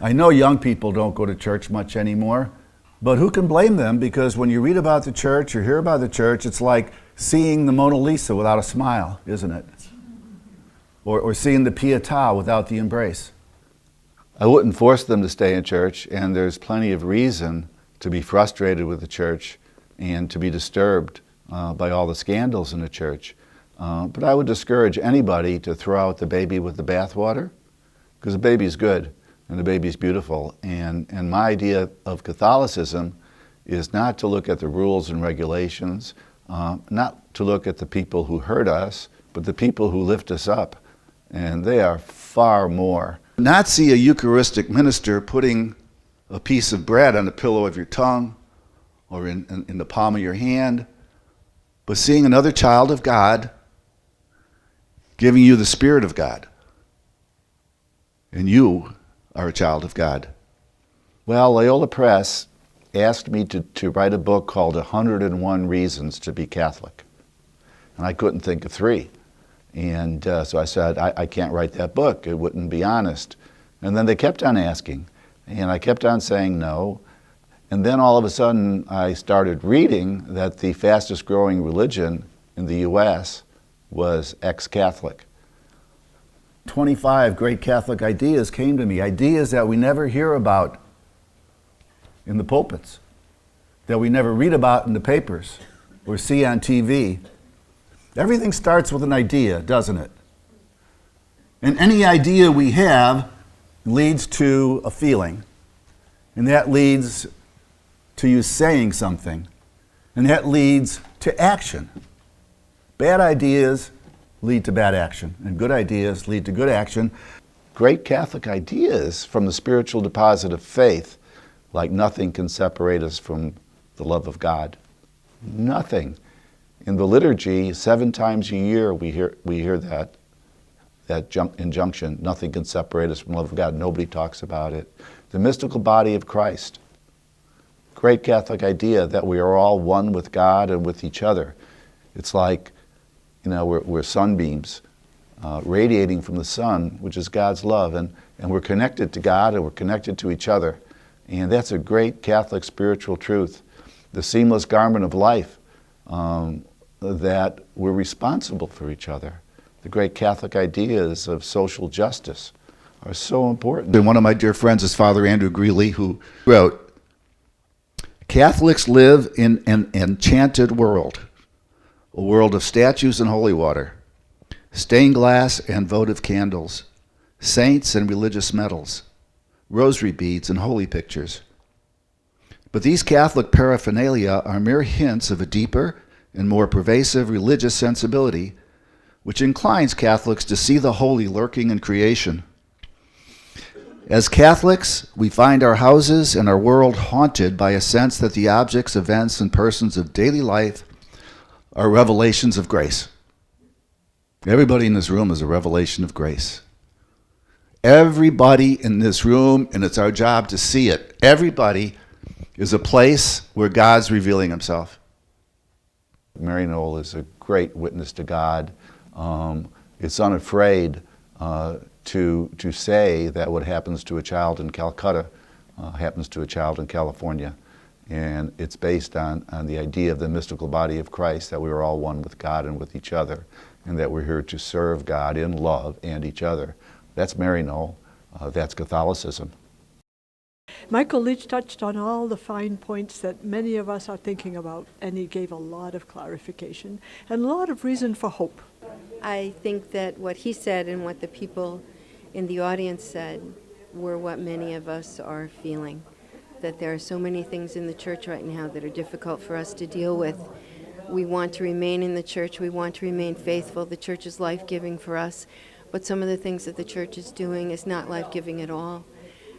I know young people don't go to church much anymore, but who can blame them? Because when you read about the church or hear about the church, it's like seeing the Mona Lisa without a smile, isn't it? Or seeing the Pietà without the embrace. I wouldn't force them to stay in church, and there's plenty of reason to be frustrated with the church and to be disturbed by all the scandals in the church. But I would discourage anybody to throw out the baby with the bathwater, because the baby's good and the baby's beautiful. And my idea of Catholicism is not to look at the rules and regulations, not to look at the people who hurt us, but the people who lift us up. And they are far more. Not see a Eucharistic minister putting a piece of bread on the pillow of your tongue or in the palm of your hand, but seeing another child of God giving you the Spirit of God. And you are a child of God. Well, Loyola Press asked me to write a book called 101 Reasons to be Catholic. And I couldn't think of 3. And so I said, I can't write that book. It wouldn't be honest. And then they kept on asking. And I kept on saying no. And then all of a sudden, I started reading that the fastest growing religion in the U.S. was ex-Catholic. 25 great Catholic ideas came to me, ideas that we never hear about in the pulpits, that we never read about in the papers or see on TV. Everything starts with an idea, doesn't it? And any idea we have leads to a feeling, and that leads to you saying something, and that leads to action. Bad ideas lead to bad action, and good ideas lead to good action. Great Catholic ideas from the spiritual deposit of faith, like nothing can separate us from the love of God. Nothing. In the liturgy, 7 times a year we hear that injunction, nothing can separate us from the love of God. Nobody talks about it. The mystical body of Christ. Great Catholic idea that we are all one with God and with each other. It's like, we're sunbeams radiating from the sun, which is God's love, and we're connected to God and we're connected to each other. And that's a great Catholic spiritual truth. The seamless garment of life, that we're responsible for each other. The great Catholic ideas of social justice are so important. And one of my dear friends is Father Andrew Greeley, who wrote, "Catholics live in an enchanted world, a world of statues and holy water, stained glass and votive candles, saints and religious medals, rosary beads and holy pictures. But these Catholic paraphernalia are mere hints of a deeper and more pervasive religious sensibility, which inclines Catholics to see the holy lurking in creation. As Catholics, we find our houses and our world haunted by a sense that the objects, events, and persons of daily life are revelations of grace." Everybody in this room is a revelation of grace. Everybody in this room, and it's our job to see it, everybody is a place where God's revealing himself. Maryknoll is a great witness to God. It's unafraid to say that what happens to a child in Calcutta happens to a child in California. And it's based on the idea of the mystical body of Christ, that we are all one with God and with each other, and that we're here to serve God in love and each other. That's Maryknoll. That's Catholicism. Michael Leach touched on all the fine points that many of us are thinking about, and he gave a lot of clarification and a lot of reason for hope. I think that what he said and what the people in the audience said were what many of us are feeling, that there are so many things in the church right now that are difficult for us to deal with. We want to remain in the church, we want to remain faithful, the church is life-giving for us, but some of the things that the church is doing is not life-giving at all.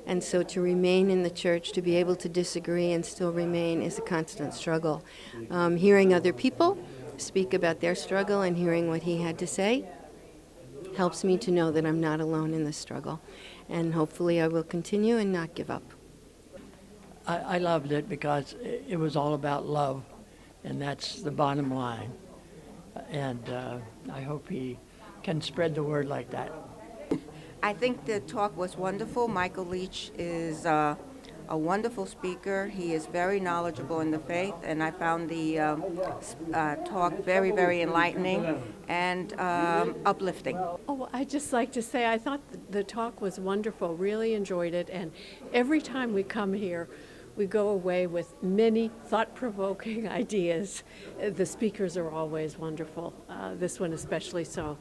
And so to remain in the church, to be able to disagree and still remain, is a constant struggle. Hearing other people speak about their struggle and hearing what he had to say helps me to know that I'm not alone in this struggle. And hopefully I will continue and not give up. I loved it because it was all about love, and that's the bottom line. And I hope he can spread the word like that. I think the talk was wonderful. Michael Leach is a wonderful speaker. He is very knowledgeable in the faith, and I found the talk very, very enlightening and uplifting. Oh, I'd just like to say I thought the talk was wonderful, really enjoyed it, and every time we come here, we go away with many thought-provoking ideas. The speakers are always wonderful, this one especially so.